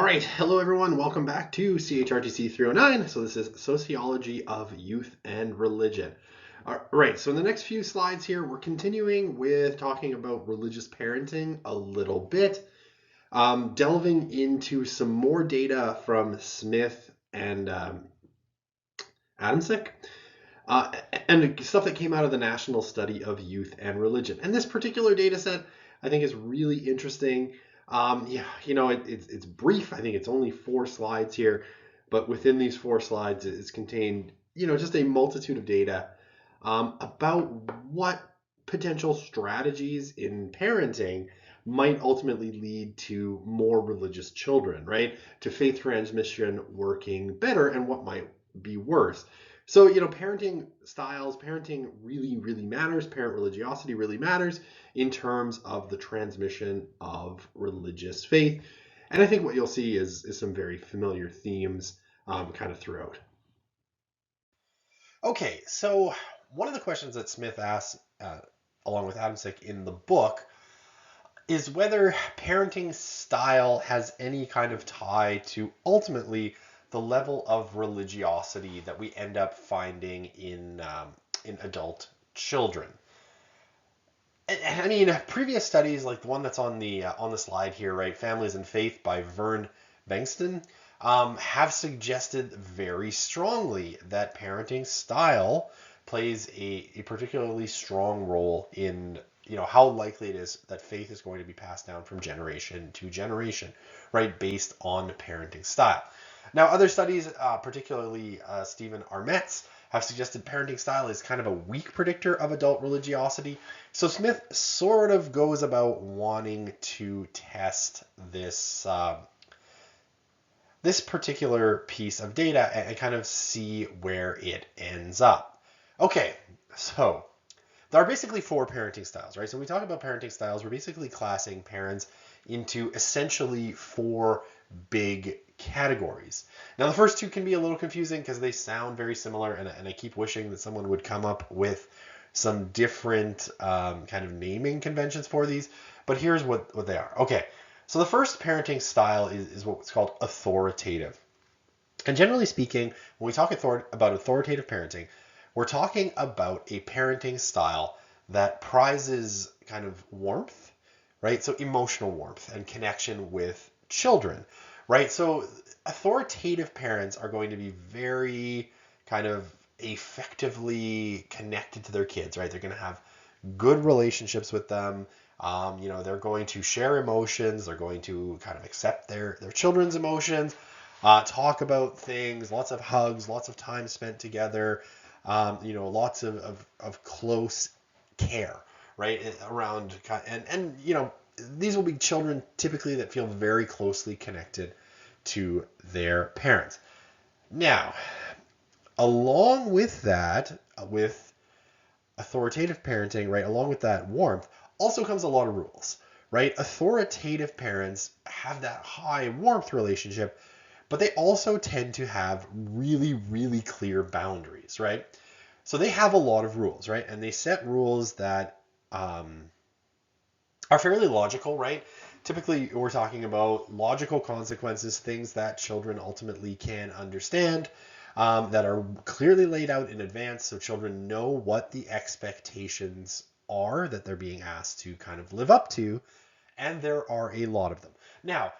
right, hello everyone. Welcome back to CHRTC 309. So this is Sociology of Youth and Religion. All right, so in the next few slides here, we're continuing with talking about religious parenting a little bit, delving into some more data from Smith and Adamsick, and stuff that came out of the National Study of Youth and Religion. And this particular data set, I think, is really interesting. It's brief. I think it's only 4 slides here, but within these 4 slides, it's contained, just a multitude of data about what potential strategies in parenting might ultimately lead to more religious children, right? To faith transmission working better, and what might be worse. So, parenting styles, parenting really, really matters. Parent religiosity really matters in terms of the transmission of religious faith. And I think what you'll see is some very familiar themes kind of throughout. Okay, so one of the questions that Smith asks, along with Adamsick in the book, is whether parenting style has any kind of tie to ultimately the level of religiosity that we end up finding in adult children. I mean, previous studies like the one that's on the slide here, right, Families and Faith by Vern Bengston, have suggested very strongly that parenting style plays a particularly strong role in how likely it is that faith is going to be passed down from generation to generation, right, based on parenting style. Now, other studies, particularly Stephen Armet's, have suggested parenting style is kind of a weak predictor of adult religiosity. So Smith sort of goes about wanting to test this this particular piece of data and kind of see where it ends up. Okay, so there are basically 4 parenting styles, right? So when we talk about parenting styles, we're basically classing parents into essentially 4 big categories. Now, the first 2 can be a little confusing because they sound very similar, and I keep wishing that someone would come up with some different kind of naming conventions for these, but here's what they are. Okay, so the first parenting style is what's called authoritative. And generally speaking, when we talk about authoritative parenting, we're talking about a parenting style that prizes kind of warmth, right? So emotional warmth and connection with children, right? So authoritative parents are going to be very kind of effectively connected to their kids, right? They're going to have good relationships with them. They're going to share emotions. They're going to kind of accept their children's emotions, talk about things, lots of hugs, lots of time spent together, lots of close care, right, around, and these will be children typically that feel very closely connected to their parents. Now, along with that, with authoritative parenting, right, along with that warmth, also comes a lot of rules, right? Authoritative parents have that high warmth relationship, but they also tend to have really, really clear boundaries, right? So they have a lot of rules, right? And they set rules that are fairly logical, right? Typically, we're talking about logical consequences, things that children ultimately can understand, that are clearly laid out in advance so children know what the expectations are that they're being asked to kind of live up to, and there are a lot of them. Now,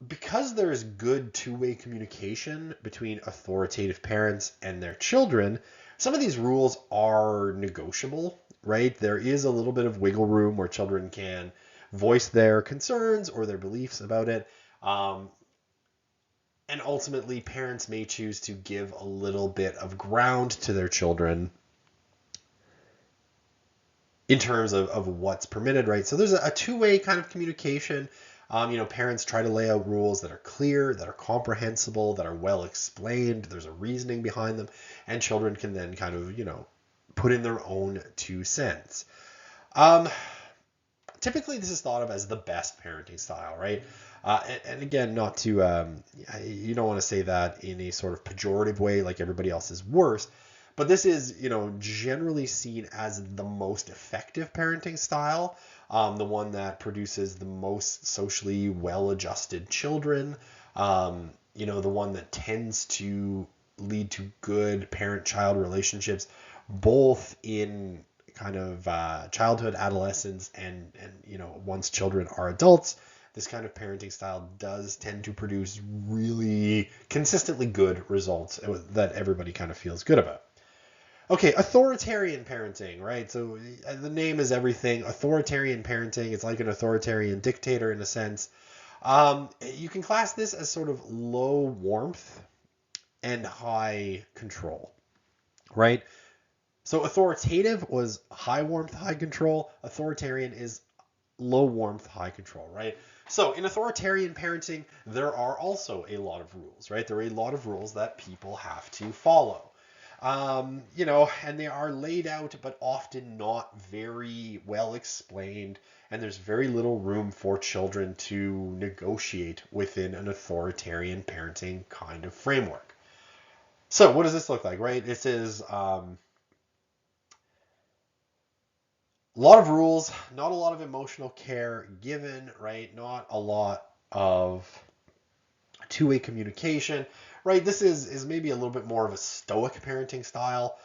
because there's good two-way communication between authoritative parents and their children, some of these rules are negotiable, right? There is a little bit of wiggle room where children can voice their concerns or their beliefs about it. And ultimately, parents may choose to give a little bit of ground to their children in terms of what's permitted, right? So there's a two-way kind of communication. Parents try to lay out rules that are clear, that are comprehensible, that are well explained. There's a reasoning behind them, and children can then kind of, put in their own 2 cents. Typically, this is thought of as the best parenting style, right? And again, not to, you don't want to say that in a sort of pejorative way, like everybody else is worse. But this is, generally seen as the most effective parenting style. the one that produces the most socially well-adjusted children, the one that tends to lead to good parent-child relationships, both in kind of childhood, adolescence, and once children are adults. This kind of parenting style does tend to produce really consistently good results that everybody kind of feels good about. Okay, authoritarian parenting, right? So the name is everything. Authoritarian parenting, it's like an authoritarian dictator in a sense. You can class this as sort of low warmth and high control, right? So authoritative was high warmth, high control. Authoritarian is low warmth, high control, right? So in authoritarian parenting, there are also a lot of rules, right? There are a lot of rules that people have to follow. And they are laid out, but often not very well explained, and there's very little room for children to negotiate within an authoritarian parenting kind of framework. So what does this look like, right? This is a lot of rules, not a lot of emotional care given, right? Not a lot of two-way communication, right? This is maybe a little bit more of a stoic parenting style,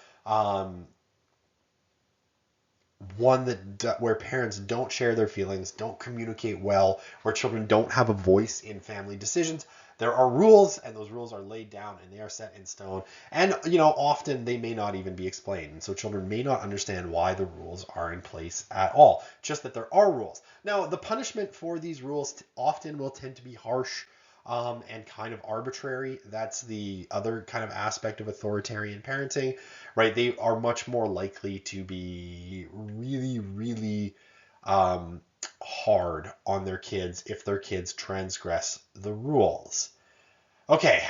one that where parents don't share their feelings, don't communicate well, where children don't have a voice in family decisions. There are rules, and those rules are laid down and they are set in stone. And often they may not even be explained, and so children may not understand why the rules are in place at all. Just that there are rules. Now, the punishment for these rules often will tend to be harsh, and kind of arbitrary. That's the other kind of aspect of authoritarian parenting, right? They are much more likely to be really, really hard on their kids if their kids transgress the rules. Okay,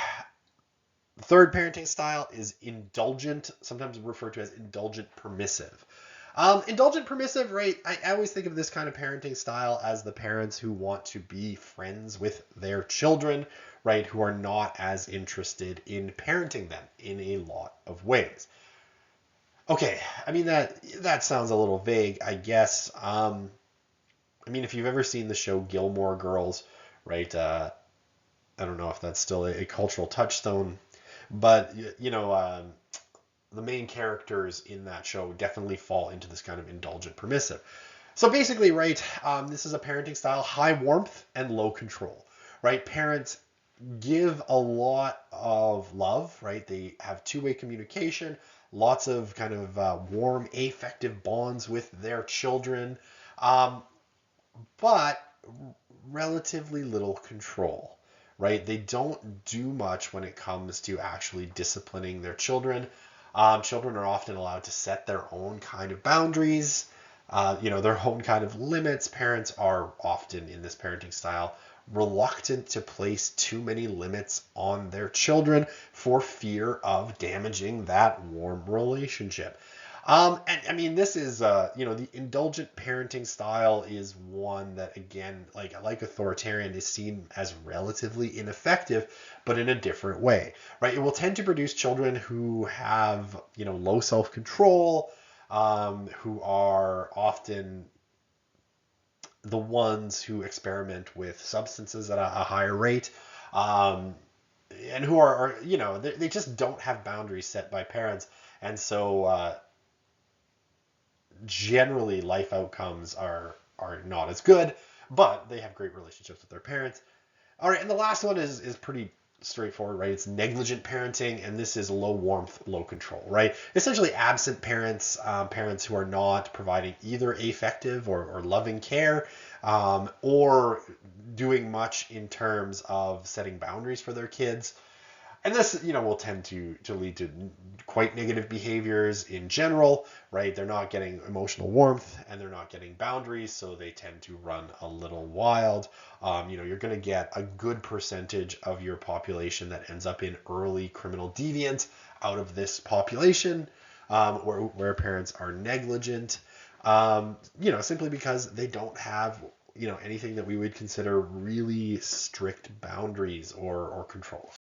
third parenting style is indulgent, sometimes referred to as indulgent permissive. Indulgent permissive, right? I always think of this kind of parenting style as the parents who want to be friends with their children, right? Who are not as interested in parenting them in a lot of ways. Okay, I mean that sounds a little vague, I guess. If you've ever seen the show Gilmore Girls, right? I don't know if that's still a cultural touchstone, but the main characters in that show definitely fall into this kind of indulgent permissive. So basically, right, this is a parenting style, high warmth and low control, right? Parents give a lot of love, right? They have two-way communication, lots of kind of warm, affective bonds with their children, but relatively little control, right? They don't do much when it comes to actually disciplining their children. Children are often allowed to set their own kind of boundaries, their own kind of limits. Parents are often in this parenting style reluctant to place too many limits on their children for fear of damaging that warm relationship. This is, the indulgent parenting style is one that, again, like authoritarian, is seen as relatively ineffective, but in a different way, right? It will tend to produce children who have, low self-control, who are often the ones who experiment with substances at a higher rate, and who are they just don't have boundaries set by parents, and so generally life outcomes are not as good, but they have great relationships with their parents. All right, and the last one is pretty straightforward, right? It's negligent parenting, and this is low warmth, low control, right? Essentially absent parents, parents who are not providing either affective or loving care, or doing much in terms of setting boundaries for their kids. And this, will tend to lead to quite negative behaviors in general, right? They're not getting emotional warmth and they're not getting boundaries, so they tend to run a little wild. You're going to get a good percentage of your population that ends up in early criminal deviance out of this population, where parents are negligent, simply because they don't have anything that we would consider really strict boundaries or controls.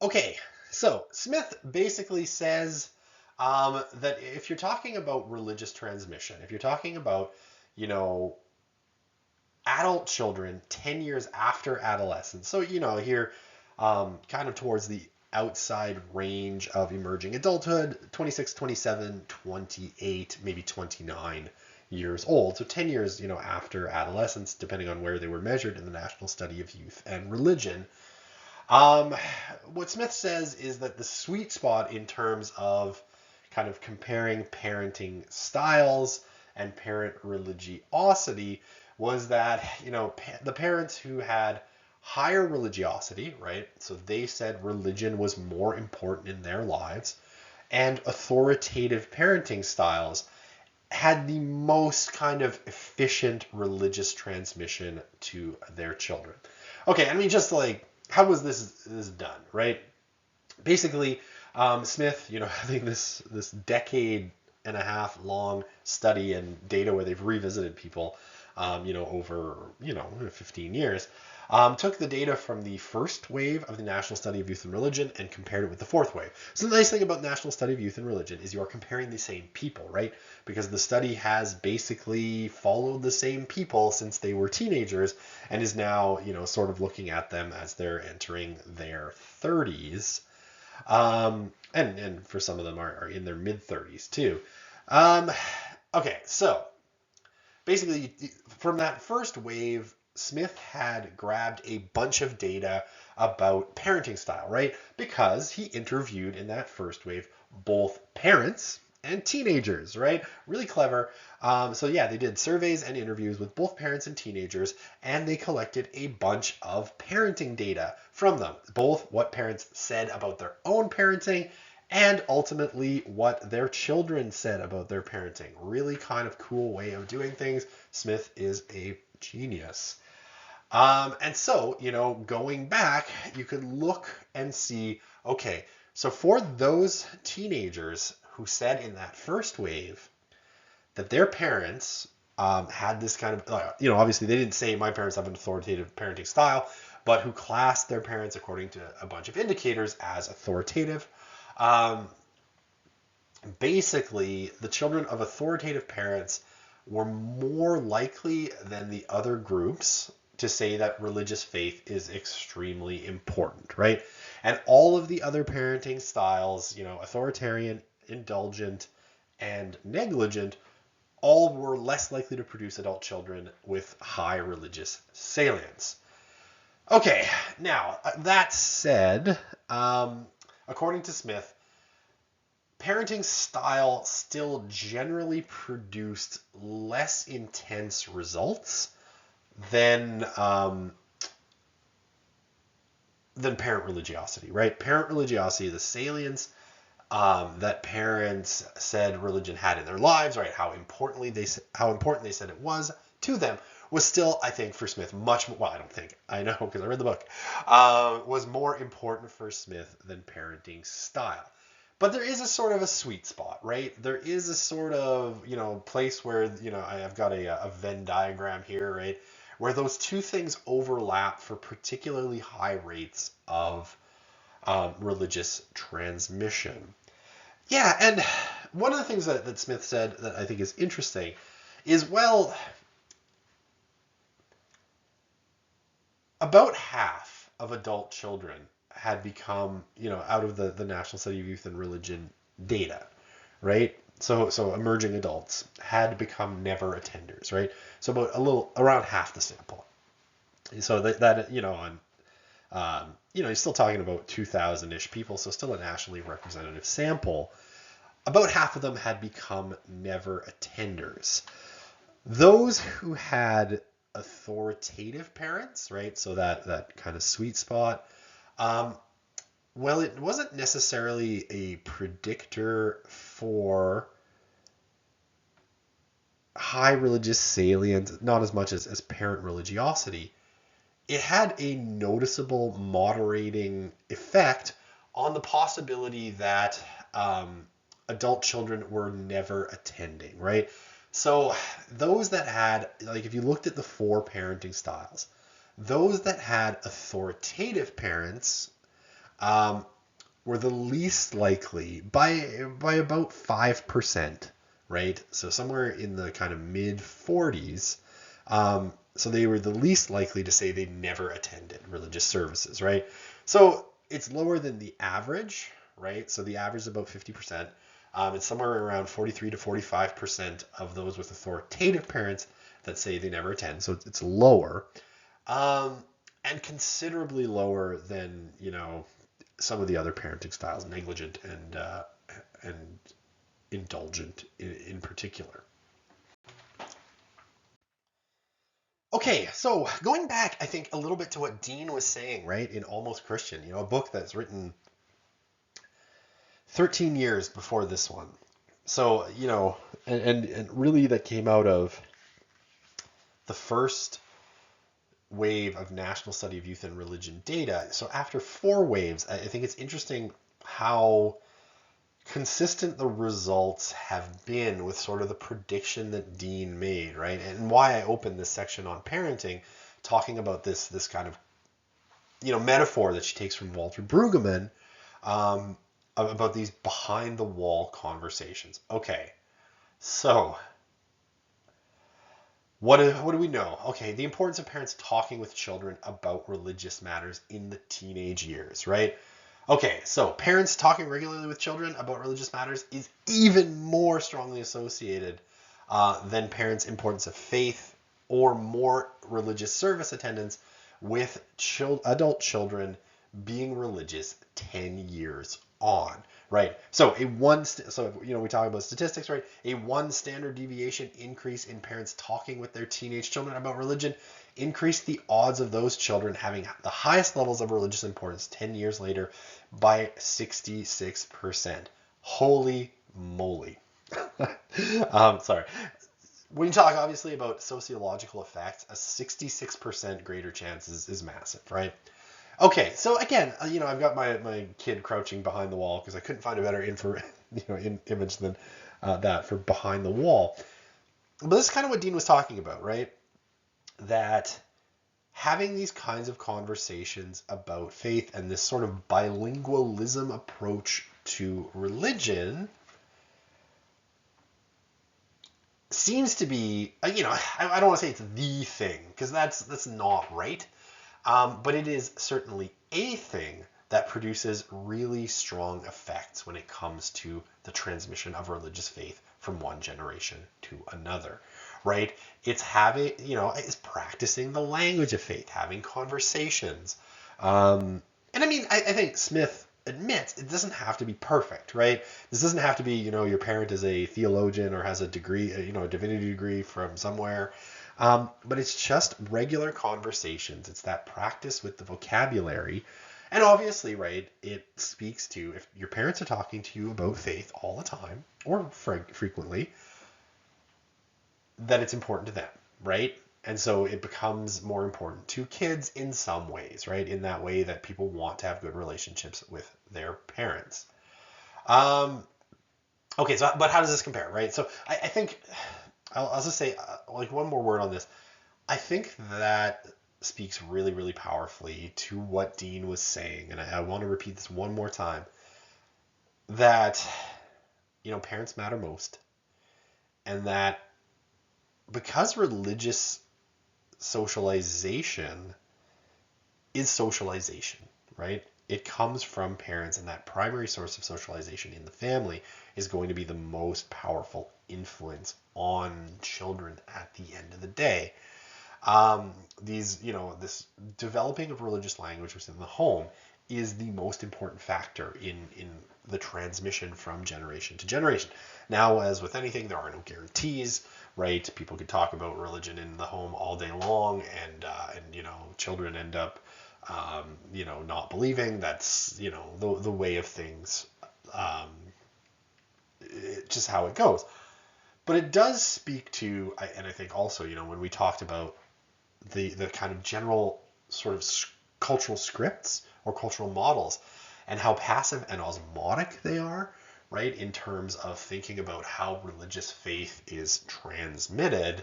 Okay, so Smith basically says That if you're talking about religious transmission, if you're talking about, you know, adult children 10 years after adolescence, so, here, kind of towards the outside range of emerging adulthood, 26, 27, 28, maybe 29 years old. So 10 years, after adolescence, depending on where they were measured in the National Study of Youth and Religion. Um, what Smith says is that the sweet spot in terms of kind of comparing parenting styles and parent religiosity was that, the parents who had higher religiosity, right? So they said religion was more important in their lives, and authoritative parenting styles had the most kind of efficient religious transmission to their children. Okay, I mean, just like, how was this done, right? Basically, Smith, having this decade and a half long study and data where they've revisited people, over 15 years, took the data from the first wave of the National Study of Youth and Religion and compared it with the fourth wave. So the nice thing about National Study of Youth and Religion is you are comparing the same people, right? Because the study has basically followed the same people since they were teenagers and is now, sort of looking at them as they're entering their 30s. And for some of them are in their mid 30s too. Okay, so basically from that first wave, Smith had grabbed a bunch of data about parenting style, right? Because he interviewed in that first wave both parents and teenagers, right? Really clever. So yeah, they did surveys and interviews with both parents and teenagers, and they collected a bunch of parenting data from them, both what parents said about their own parenting and ultimately what their children said about their parenting. Really kind of cool way of doing things. Smith is a genius. And so, going back, you could look and see, okay, so for those teenagers who said in that first wave that their parents had this kind of, obviously they didn't say my parents have an authoritative parenting style, but who classed their parents according to a bunch of indicators as authoritative. Basically, the children of authoritative parents were more likely than the other groups to say that religious faith is extremely important, right? And all of the other parenting styles, authoritarian, indulgent, and negligent, all were less likely to produce adult children with high religious salience. Okay, now, that said, according to Smith, parenting style still generally produced less intense results than parent religiosity, right? Parent religiosity, the salience that parents said religion had in their lives, right? How important they said it was to them, was still, I think, for Smith much more. Well, I don't think, I know because I read the book. Was more important for Smith than parenting style. But there is a sort of a sweet spot, right? There is a sort of, place where, I've got a Venn diagram here, right? Where those two things overlap for particularly high rates of religious transmission. Yeah, and one of the things that Smith said that I think is interesting is, well, about half of adult children had become, out of the National Study of Youth and Religion data, right? So emerging adults had become never attenders, right? So around half the sample. So that you're still talking about 2,000-ish people, so still a nationally representative sample. About half of them had become never attenders. Those who had authoritative parents, right? So that kind of sweet spot. Well, it wasn't necessarily a predictor for high religious salience, not as much as parent religiosity. It had a noticeable moderating effect on the possibility that adult children were never attending, right? So those that had, like, if you looked at the four parenting styles, those that had authoritative parents were the least likely by about 5%, right? So somewhere in the kind of mid 40s. So they were the least likely to say they never attended religious services, right? So it's lower than the average, right? So the average is about 50%. It's somewhere around 43 to 45% of those with authoritative parents that say they never attend. So it's lower, and considerably lower than, some of the other parenting styles, negligent and indulgent in particular. Okay, so going back, I think a little bit to what Dean was saying, right, in Almost Christian, a book that's written 13 years before this one. So, and really that came out of the first wave of national study of youth and religion data. So after 4 waves, I think it's interesting how consistent the results have been with sort of the prediction that Dean made, right? And why I opened this section on parenting, talking about this kind of, metaphor that she takes from Walter Brueggemann, about these behind the wall conversations. Okay, so what do we know? Okay, the importance of parents talking with children about religious matters in the teenage years, right? Okay, so parents talking regularly with children about religious matters is even more strongly associated than parents' importance of faith or more religious service attendance with adult children being religious 10 years on, right? So we talk about statistics, right? A 1 standard deviation increase in parents talking with their teenage children about religion increased the odds of those children having the highest levels of religious importance 10 years later by 66%. Holy moly. Sorry. When you talk obviously about sociological effects, a 66% greater chance is massive, right? Okay, so again, I've got my kid crouching behind the wall because I couldn't find a better image than that for behind the wall. But this is kind of what Dean was talking about, right? That having these kinds of conversations about faith and this sort of bilingualism approach to religion seems to be, I don't want to say it's the thing, because that's not right. But it is certainly a thing that produces really strong effects when it comes to the transmission of religious faith from one generation to another, right? It's it's practicing the language of faith, having conversations. And I mean, I think Smith admits it doesn't have to be perfect, right? This doesn't have to be, your parent is a theologian or has a degree, a divinity degree from somewhere. But it's just regular conversations. It's that practice with the vocabulary. And obviously, right, it speaks to if your parents are talking to you about faith all the time or frequently, that it's important to them, right? And so it becomes more important to kids in some ways, right? In that way that people want to have good relationships with their parents. Okay, but how does this compare, right? So I think I'll just say like one more word on this. I think that speaks really, really powerfully to what Dean was saying, and I want to repeat this one more time, that, parents matter most, and that because religious socialization is socialization, right? It comes from parents, and that primary source of socialization in the family is going to be the most powerful influence on children at the end of the day. This developing of religious language within the home is the most important factor in the transmission from generation to generation. Now, as with anything, there are no guarantees, right? People could talk about religion in the home all day long, and children end up, not believing. That's, the way of things, just how it goes. But it does speak to, and I think also, when we talked about the kind of general sort of cultural scripts or cultural models and how passive and osmotic they are, right, in terms of thinking about how religious faith is transmitted,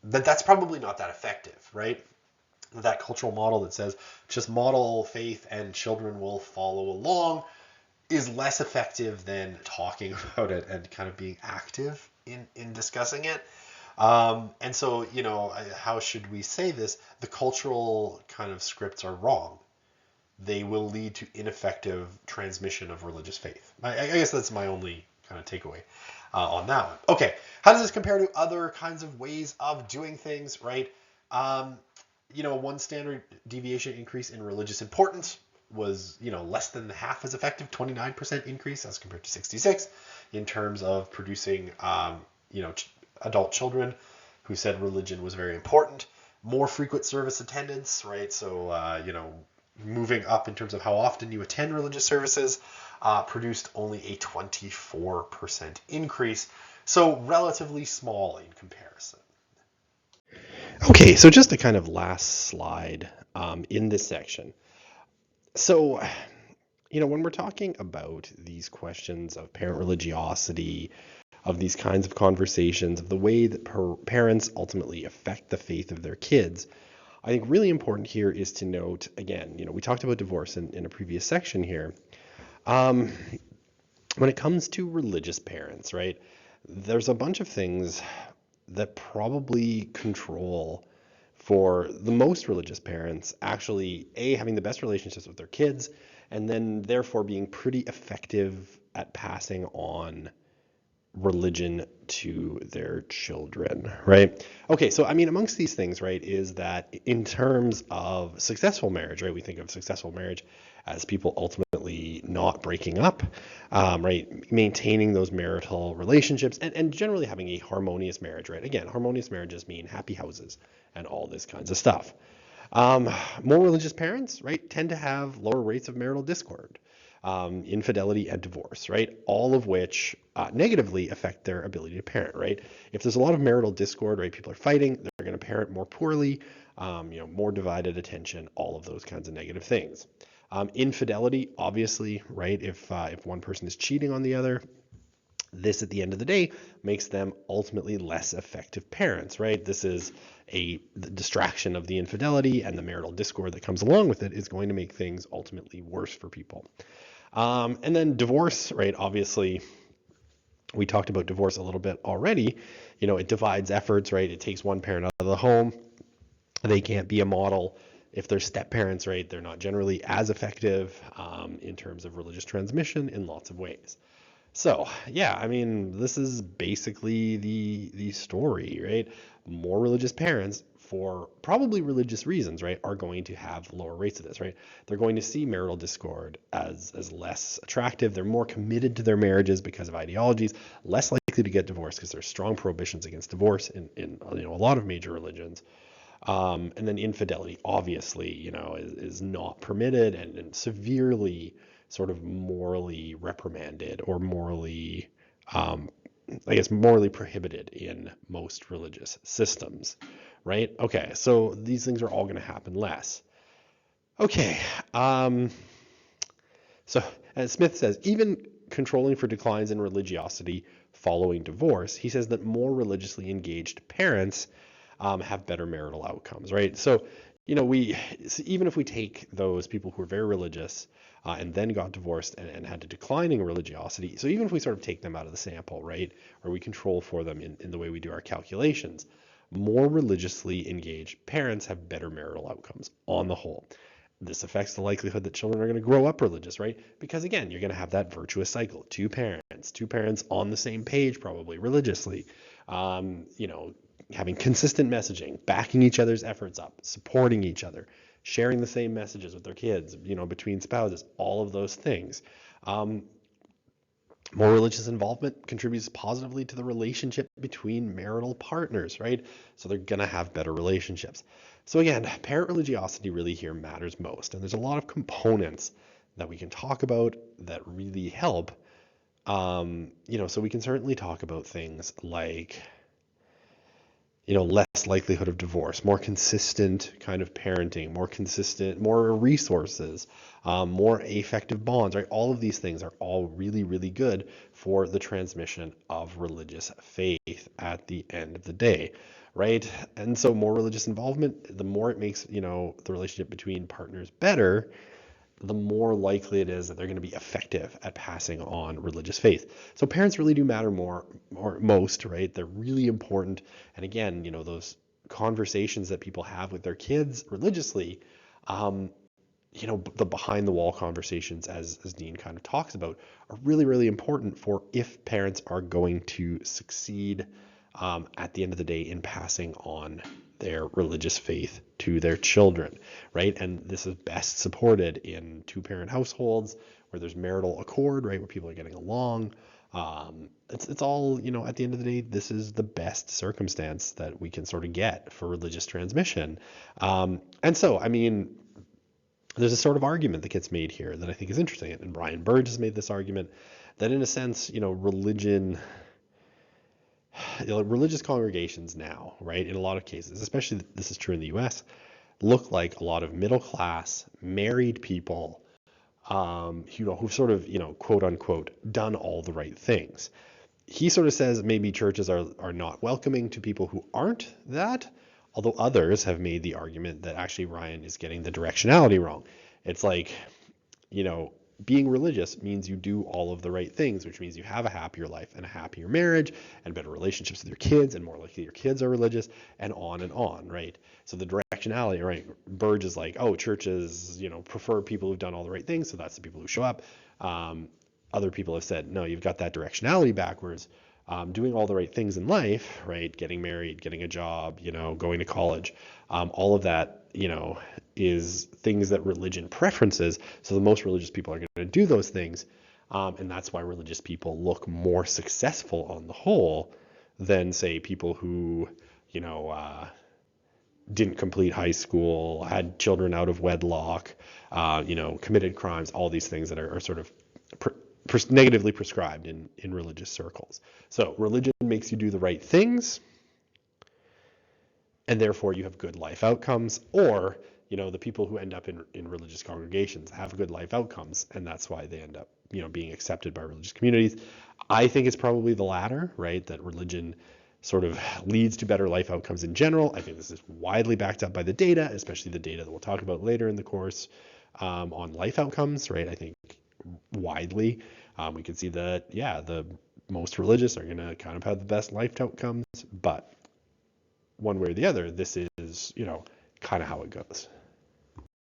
that's probably not that effective, right? that cultural model that says just model faith and children will follow along is less effective than talking about it and kind of being active in discussing it. And so, how should we say this? The cultural kind of scripts are wrong. They will lead to ineffective transmission of religious faith. I guess that's my only kind of takeaway on that one. Okay, how does this compare to other kinds of ways of doing things, right? One standard deviation increase in religious importance was, less than half as effective, 29% increase as compared to 66 in terms of producing, adult children who said religion was very important. More frequent service attendance, right? So, moving up in terms of how often you attend religious services, produced only a 24% increase. So relatively small in comparison. Okay, so just a kind of last slide in this section. So, when we're talking about these questions of parent religiosity, of these kinds of conversations, of the way that parents ultimately affect the faith of their kids, I think really important here is to note, again, we talked about divorce in a previous section here. When it comes to religious parents, right, there's a bunch of things that probably control for the most religious parents actually, A, having the best relationships with their kids, and then therefore being pretty effective at passing on religion to their children, right? Okay, so amongst these things, right, is that in terms of successful marriage, right, we think of successful marriage as people ultimately not breaking up, right, maintaining those marital relationships and generally having a harmonious marriage, right? Again, harmonious marriages mean happy houses and all this kinds of stuff. More religious parents, right, tend to have lower rates of marital discord, infidelity, and divorce, right? All of which negatively affect their ability to parent, right? If there's a lot of marital discord, right, people are fighting, they're going to parent more poorly, more divided attention, all of those kinds of negative things. Infidelity, obviously, right? If one person is cheating on the other, this at the end of the day makes them ultimately less effective parents, right? This is the distraction of the infidelity and the marital discord that comes along with it is going to make things ultimately worse for people. And then divorce, right? Obviously, we talked about divorce a little bit already. It divides efforts, right? It takes one parent out of the home. They can't be a model. If they're step parents, right, they're not generally as effective in terms of religious transmission in lots of ways. So yeah, this is basically the story, right? More religious parents, for probably religious reasons, right, are going to have lower rates of this, right? They're going to see marital discord as less attractive. They're more committed to their marriages because of ideologies, less likely to get divorced because there's strong prohibitions against divorce in a lot of major religions. And then infidelity, obviously, is not permitted and severely sort of morally reprimanded or morally, morally prohibited in most religious systems, right? Okay, so these things are all going to happen less. Okay, so as Smith says, even controlling for declines in religiosity following divorce, he says that more religiously engaged parents have better marital outcomes, right? So, even if we take those people who are very religious and then got divorced and had a declining religiosity, so even if we sort of take them out of the sample, right, or we control for them in the way we do our calculations, more religiously engaged parents have better marital outcomes on the whole. This affects the likelihood that children are going to grow up religious, right? Because again, you're going to have that virtuous cycle. Two parents on the same page, probably religiously, having consistent messaging, backing each other's efforts up, supporting each other, sharing the same messages with their kids, between spouses, all of those things. More religious involvement contributes positively to the relationship between marital partners, right? So they're going to have better relationships. So again, parent religiosity really here matters most. And there's a lot of components that we can talk about that really help. So we can certainly talk about things like, less likelihood of divorce, more consistent kind of parenting, more resources, more affective bonds, right? All of these things are all really, really good for the transmission of religious faith at the end of the day, right? And so more religious involvement, the more it makes, the relationship between partners better, the more likely it is that they're going to be effective at passing on religious faith. So parents really do matter more or most, right? They're really important. And again, those conversations that people have with their kids religiously, um, the behind the wall conversations, as Dean kind of talks about, are really, really important for if parents are going to succeed at the end of the day in passing on their religious faith to their children, right? And this is best supported in two-parent households where there's marital accord, right, where people are getting along. It's all, at the end of the day, this is the best circumstance that we can sort of get for religious transmission. And so, I mean, there's a sort of argument that gets made here that I think is interesting. And Brian Burge has made this argument that in a sense, religious congregations now, right, in a lot of cases, especially this is true in the US, look like a lot of middle class, married people, who've sort of, quote unquote, done all the right things. He sort of says maybe churches are not welcoming to people who aren't that, although others have made the argument that actually Ryan is getting the directionality wrong. It's like, being religious means you do all of the right things, which means you have a happier life and a happier marriage and better relationships with your kids and more likely your kids are religious and on, right? So the directionality, right? Burge is like, oh, churches, prefer people who've done all the right things, so that's the people who show up. Other people have said, no, you've got that directionality backwards. Doing all the right things in life, right? Getting married, getting a job, going to college, all of that, is things that religion preferences. So the most religious people are going to do those things. And that's why religious people look more successful on the whole than, say, people who, didn't complete high school, had children out of wedlock, committed crimes, all these things that are sort of negatively prescribed in religious circles. So religion makes you do the right things, and therefore you have good life outcomes, or the people who end up in religious congregations have good life outcomes, and that's why they end up being accepted by religious communities. I think it's probably the latter, right? That religion sort of leads to better life outcomes in general. I think this is widely backed up by the data, especially the data that we'll talk about later in the course on life outcomes, right? I think widely we can see that, the most religious are going to kind of have the best life outcomes, but one way or the other, this is, kind of how it goes.